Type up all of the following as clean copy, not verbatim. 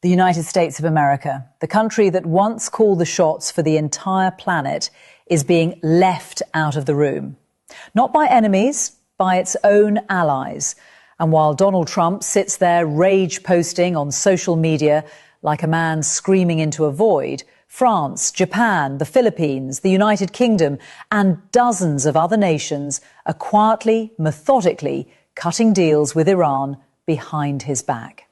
The United States of America, the country that once called the shots for the entire planet, is being left out of the room. Not by enemies, by its own allies. And while Donald Trump sits there rage posting on social media like a man screaming into a void, France, Japan, the Philippines, the United Kingdom and dozens of other nations are quietly, methodically cutting deals with Iran behind his back.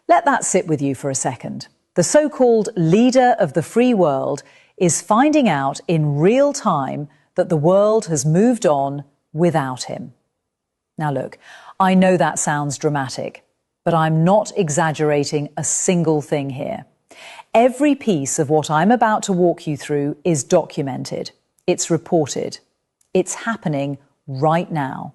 Let that sit with you for a second. The so-called leader of the free world is finding out in real time that the world has moved on without him. Now look, I know that sounds dramatic, but I'm not exaggerating a single thing here. Every piece of what I'm about to walk you through is documented. It's reported. It's happening right now.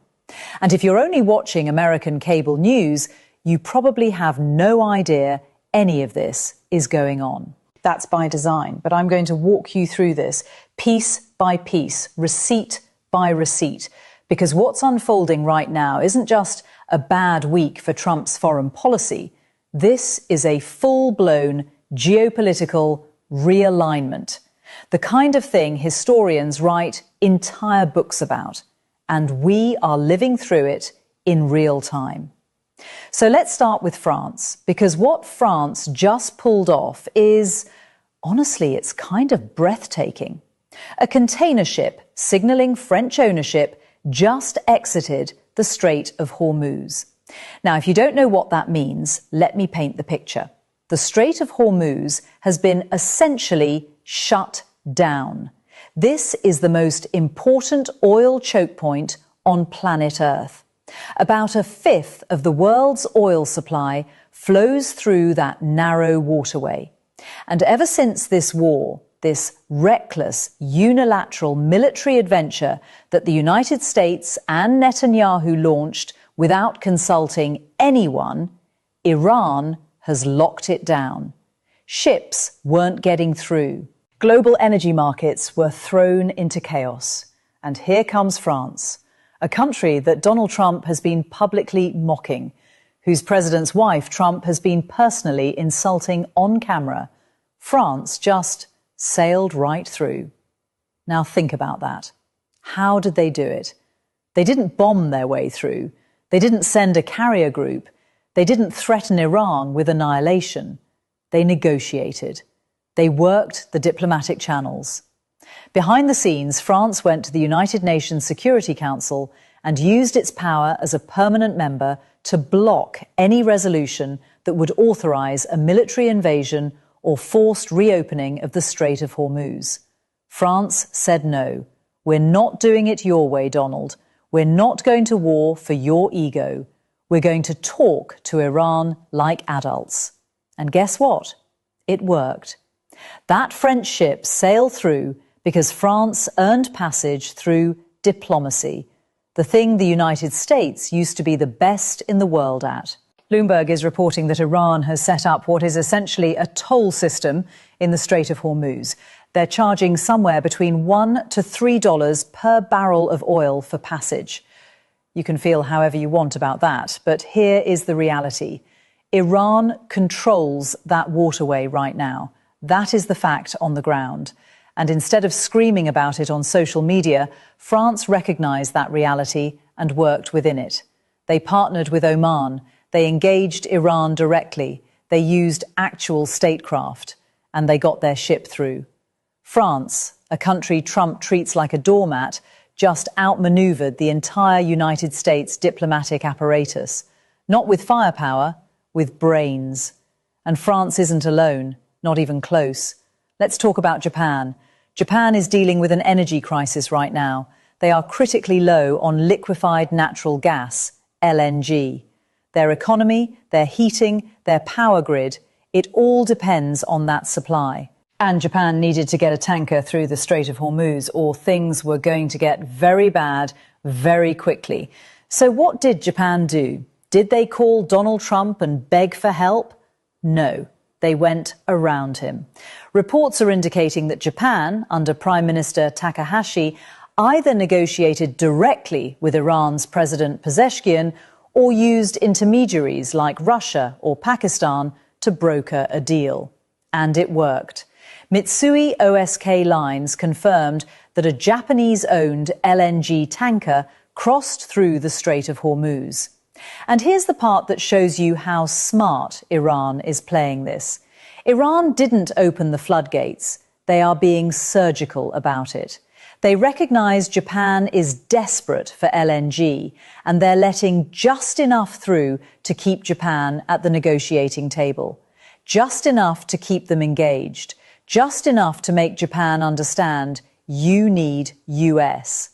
And if you're only watching American cable news, you probably have no idea any of this is going on. That's by design, but I'm going to walk you through this piece by piece, receipt by receipt, because what's unfolding right now isn't just a bad week for Trump's foreign policy. This is a full-blown geopolitical realignment, the kind of thing historians write entire books about, and we are living through it in real time. So let's start with France, because what France just pulled off is, honestly, it's kind of breathtaking. A container ship signalling French ownership just exited the Strait of Hormuz. Now, if you don't know what that means, let me paint the picture. The Strait of Hormuz has been essentially shut down. This is the most important oil choke point on planet Earth. About a fifth of the world's oil supply flows through that narrow waterway. And ever since this war, this reckless, unilateral military adventure that the United States and Netanyahu launched without consulting anyone, Iran has locked it down. Ships weren't getting through. Global energy markets were thrown into chaos. And here comes France, a country that Donald Trump has been publicly mocking, whose president's wife Trump has been personally insulting on camera. France just sailed right through. Now think about that. How did they do it? They didn't bomb their way through. They didn't send a carrier group. They didn't threaten Iran with annihilation. They negotiated. They worked the diplomatic channels. Behind the scenes, France went to the United Nations Security Council and used its power as a permanent member to block any resolution that would authorize a military invasion or forced reopening of the Strait of Hormuz. France said no. We're not doing it your way, Donald. We're not going to war for your ego. We're going to talk to Iran like adults. And guess what? It worked. That French ship sailed through because France earned passage through diplomacy, the thing the United States used to be the best in the world at. Bloomberg is reporting that Iran has set up what is essentially a toll system in the Strait of Hormuz. They're charging somewhere between $1 to $3 per barrel of oil for passage. You can feel however you want about that, but here is the reality. Iran controls that waterway right now. That is the fact on the ground. And instead of screaming about it on social media, France recognized that reality and worked within it. They partnered with Oman. They engaged Iran directly. They used actual statecraft. And they got their ship through. France, a country Trump treats like a doormat, just outmaneuvered the entire United States diplomatic apparatus. Not with firepower, with brains. And France isn't alone, not even close. Let's talk about Japan. Japan is dealing with an energy crisis right now. They are critically low on liquefied natural gas, LNG. Their economy, their heating, their power grid, it all depends on that supply. And Japan needed to get a tanker through the Strait of Hormuz, or things were going to get very bad very quickly. So what did Japan do? Did they call Donald Trump and beg for help? No. They went around him. Reports are indicating that Japan, under Prime Minister Takahashi, either negotiated directly with Iran's President Pezeshkian or used intermediaries like Russia or Pakistan to broker a deal. And it worked. Mitsui O.S.K. Lines confirmed that a Japanese-owned LNG tanker crossed through the Strait of Hormuz. And here's the part that shows you how smart Iran is playing this. Iran didn't open the floodgates. They are being surgical about it. They recognise Japan is desperate for LNG, and they're letting just enough through to keep Japan at the negotiating table. Just enough to keep them engaged. Just enough to make Japan understand you need US.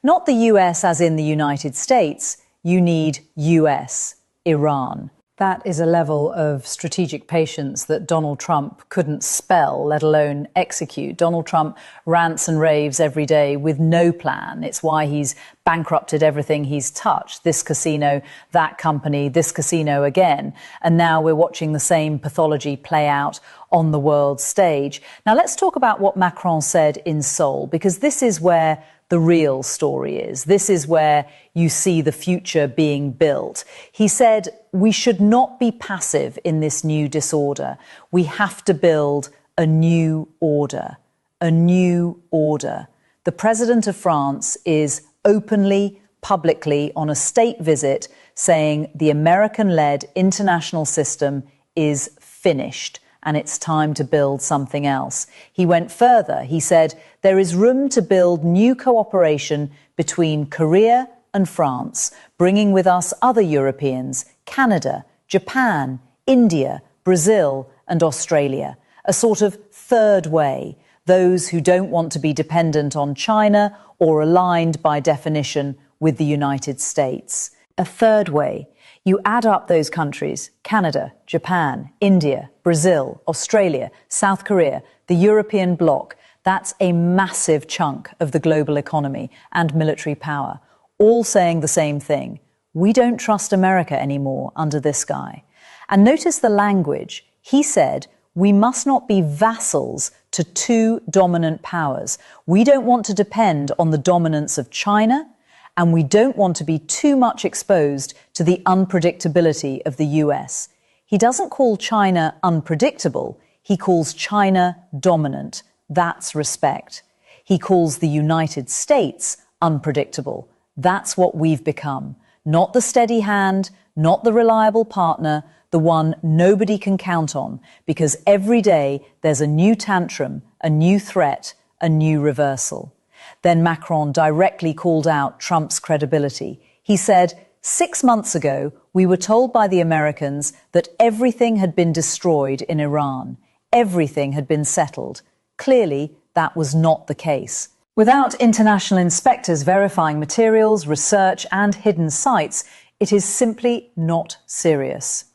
Not the US as in the United States, you need US, Iran. That is a level of strategic patience that Donald Trump couldn't spell, let alone execute. Donald Trump rants and raves every day with no plan. It's why he's bankrupted everything he's touched. This casino, that company, this casino again. And now we're watching the same pathology play out on the world stage. Now let's talk about what Macron said in Seoul, because this is where the real story is. This is where you see the future being built. He said, we should not be passive in this new disorder. We have to build a new order. A new order. The President of France is openly, publicly, on a state visit, saying the American-led international system is finished and it's time to build something else. He went further. He said there is room to build new cooperation between Korea and France, bringing with us other Europeans, Canada, Japan, India, Brazil and Australia. A sort of third way, those who don't want to be dependent on China or aligned by definition with the United States. A third way. You add up those countries, Canada, Japan, India, Brazil, Australia, South Korea, the European bloc, that's a massive chunk of the global economy and military power, all saying the same thing. We don't trust America anymore under this guy. And notice the language. He said, we must not be vassals to two dominant powers. We don't want to depend on the dominance of China, and we don't want to be too much exposed to the unpredictability of the US. He doesn't call China unpredictable. He calls China dominant. That's respect. He calls the United States unpredictable. That's what we've become. Not the steady hand, not the reliable partner, the one nobody can count on, because every day there's a new tantrum, a new threat, a new reversal. Then Macron directly called out Trump's credibility. He said, 6 months ago, we were told by the Americans that everything had been destroyed in Iran. Everything had been settled. Clearly, that was not the case. Without international inspectors verifying materials, research and hidden sites, it is simply not serious.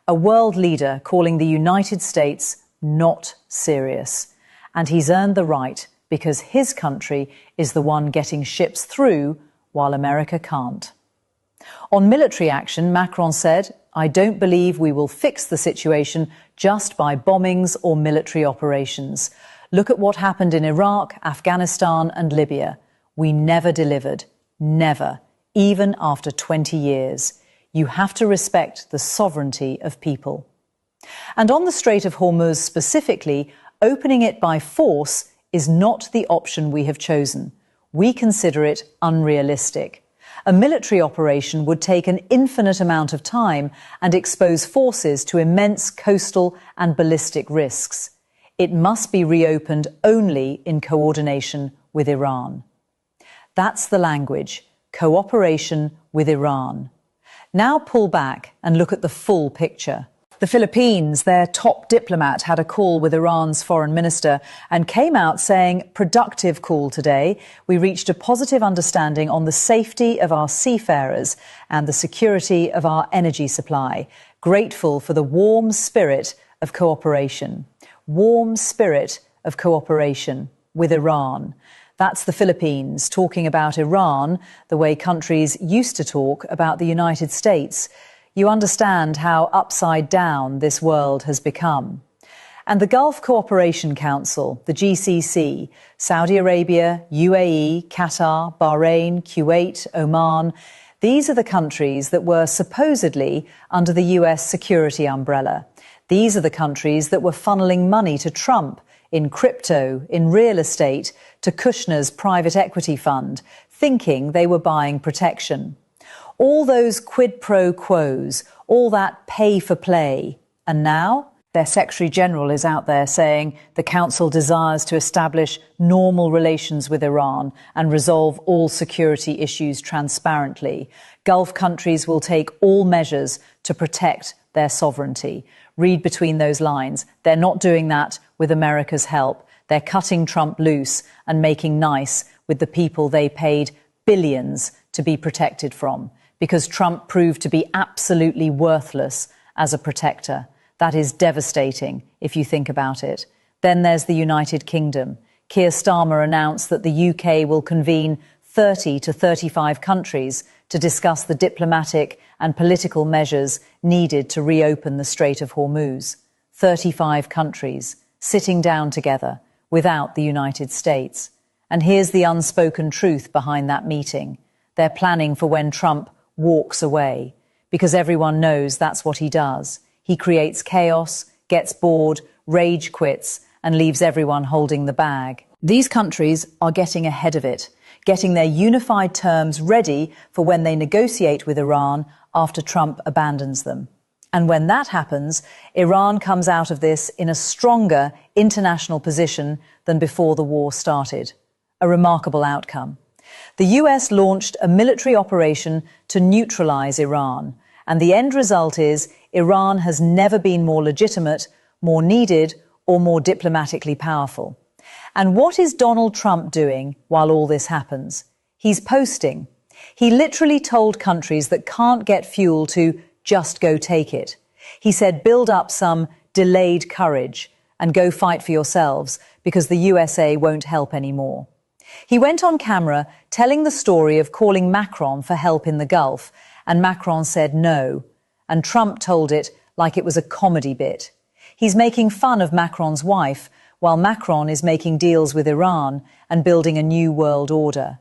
A world leader calling the United States not serious. And he's earned the right because his country is the one getting ships through while America can't. On military action, Macron said, I don't believe we will fix the situation just by bombings or military operations. Look at what happened in Iraq, Afghanistan and Libya. We never delivered. Never. Even after 20 years. You have to respect the sovereignty of people. And on the Strait of Hormuz specifically, opening it by force is not the option we have chosen. We consider it unrealistic. A military operation would take an infinite amount of time and expose forces to immense coastal and ballistic risks. It must be reopened only in coordination with Iran. That's the language, cooperation with Iran. Now pull back and look at the full picture. The Philippines, their top diplomat, had a call with Iran's foreign minister and came out saying, productive call today. We reached a positive understanding on the safety of our seafarers and the security of our energy supply. Grateful for the warm spirit of cooperation. Warm spirit of cooperation with Iran. That's the Philippines talking about Iran the way countries used to talk about the United States. You understand how upside down this world has become. And the Gulf Cooperation Council, the GCC, Saudi Arabia, UAE, Qatar, Bahrain, Kuwait, Oman, These are the countries that were supposedly under the US security umbrella. These are the countries that were funneling money to Trump in crypto, in real estate, to Kushner's private equity fund, thinking they were buying protection. All those quid pro quos, all that pay for play. And now their Secretary General is out there saying the Council desires to establish normal relations with Iran and resolve all security issues transparently. Gulf countries will take all measures to protect their sovereignty. Read between those lines. They're not doing that with America's help. They're cutting Trump loose and making nice with the people they paid billions to be protected from, because Trump proved to be absolutely worthless as a protector. That is devastating if you think about it. Then there's the United Kingdom. Keir Starmer announced that the UK will convene 30 to 35 countries to discuss the diplomatic and political measures needed to reopen the Strait of Hormuz. 35 countries sitting down together without the United States. And here's the unspoken truth behind that meeting. They're planning for when Trump walks away, because everyone knows that's what he does. He creates chaos, gets bored, rage quits, and leaves everyone holding the bag. These countries are getting ahead of it, getting their unified terms ready for when they negotiate with Iran after Trump abandons them. And when that happens, Iran comes out of this in a stronger international position than before the war started. A remarkable outcome. The US launched a military operation to neutralize Iran, and the end result is Iran has never been more legitimate, more needed, or more diplomatically powerful. And what is Donald Trump doing while all this happens? He's posting. He literally told countries that can't get fuel to just go take it. He said, build up some delayed courage and go fight for yourselves because the USA won't help anymore. He went on camera telling the story of calling Macron for help in the Gulf, and Macron said no. And Trump told it like it was a comedy bit. He's making fun of Macron's wife, while Macron is making deals with Iran and building a new world order.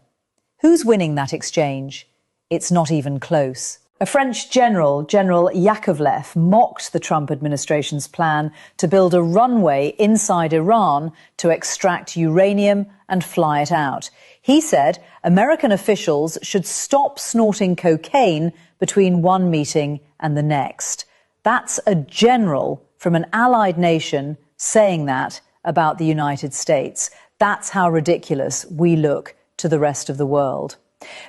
Who's winning that exchange? It's not even close. A French general, General Yakovlev, mocked the Trump administration's plan to build a runway inside Iran to extract uranium and fly it out. He said American officials should stop snorting cocaine between one meeting and the next. That's a general from an allied nation saying that about the United States. That's how ridiculous we look to the rest of the world.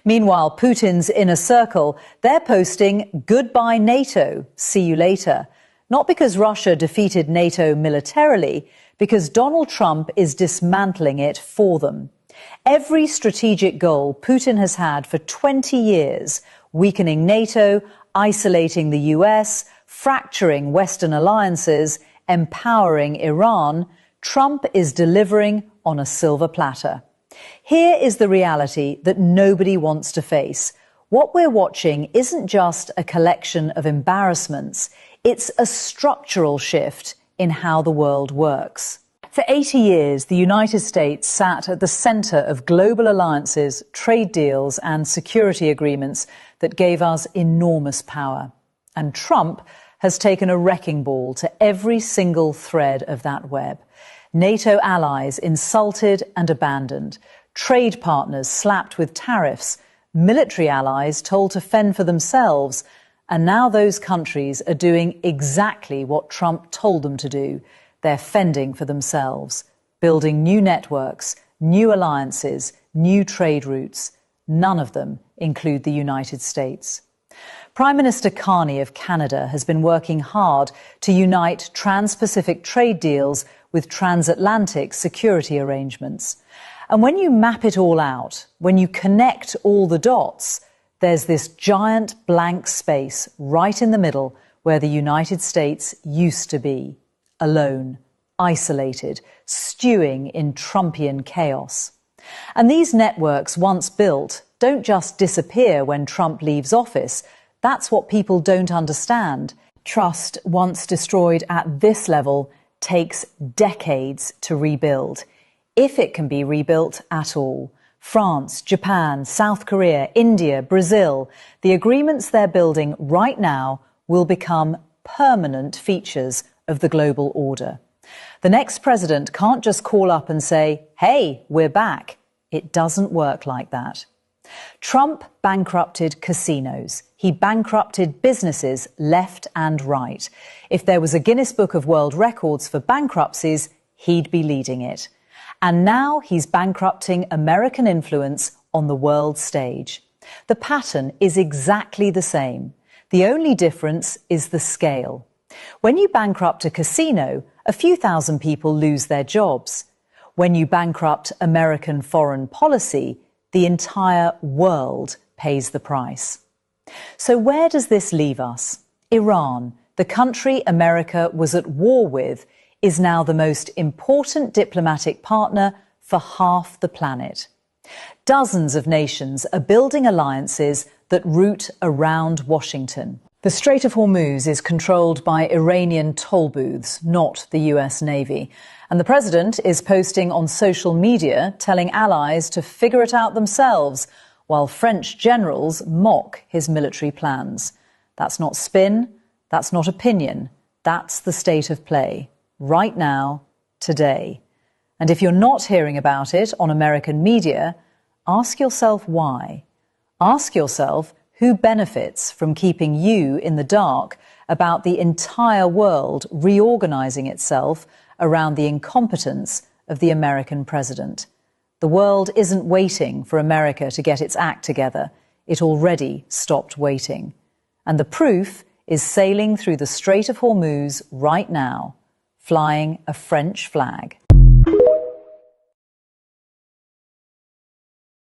Meanwhile, Putin's inner circle, they're posting goodbye NATO, see you later. Not because Russia defeated NATO militarily, because Donald Trump is dismantling it for them. Every strategic goal Putin has had for 20 years, weakening NATO, isolating the US, fracturing Western alliances, empowering Iran, Trump is delivering on a silver platter. Here is the reality that nobody wants to face. What we're watching isn't just a collection of embarrassments, it's a structural shift in how the world works. For 80 years, the United States sat at the center of global alliances, trade deals, and security agreements that gave us enormous power. And Trump has taken a wrecking ball to every single thread of that web. NATO allies insulted and abandoned, trade partners slapped with tariffs, military allies told to fend for themselves, and now those countries are doing exactly what Trump told them to do. They're fending for themselves, building new networks, new alliances, new trade routes. None of them include the United States. Prime Minister Carney of Canada has been working hard to unite trans-Pacific trade deals with transatlantic security arrangements. And when you map it all out, when you connect all the dots, there's this giant blank space right in the middle where the United States used to be, alone, isolated, stewing in Trumpian chaos. And these networks, once built, don't just disappear when Trump leaves office. That's what people don't understand. Trust, once destroyed at this level, takes decades to rebuild, if it can be rebuilt at all. France, Japan, South Korea, India, Brazil, the agreements they're building right now will become permanent features of the global order. The next president can't just call up and say, "Hey, we're back." It doesn't work like that. Trump bankrupted casinos. He bankrupted businesses left and right. If there was a Guinness Book of World Records for bankruptcies, he'd be leading it. And now he's bankrupting American influence on the world stage. The pattern is exactly the same. The only difference is the scale. When you bankrupt a casino, a few thousand people lose their jobs. When you bankrupt American foreign policy, the entire world pays the price. So where does this leave us? Iran, the country America was at war with, is now the most important diplomatic partner for half the planet. Dozens of nations are building alliances that route around Washington. The Strait of Hormuz is controlled by Iranian toll booths, not the US Navy. And the president is posting on social media telling allies to figure it out themselves, while French generals mock his military plans. That's not spin, that's not opinion, that's the state of play. Right now, today. And if you're not hearing about it on American media, ask yourself why. Ask yourself who benefits from keeping you in the dark about the entire world reorganizing itself around the incompetence of the American president. The world isn't waiting for America to get its act together. It already stopped waiting. And the proof is sailing through the Strait of Hormuz right now, flying a French flag.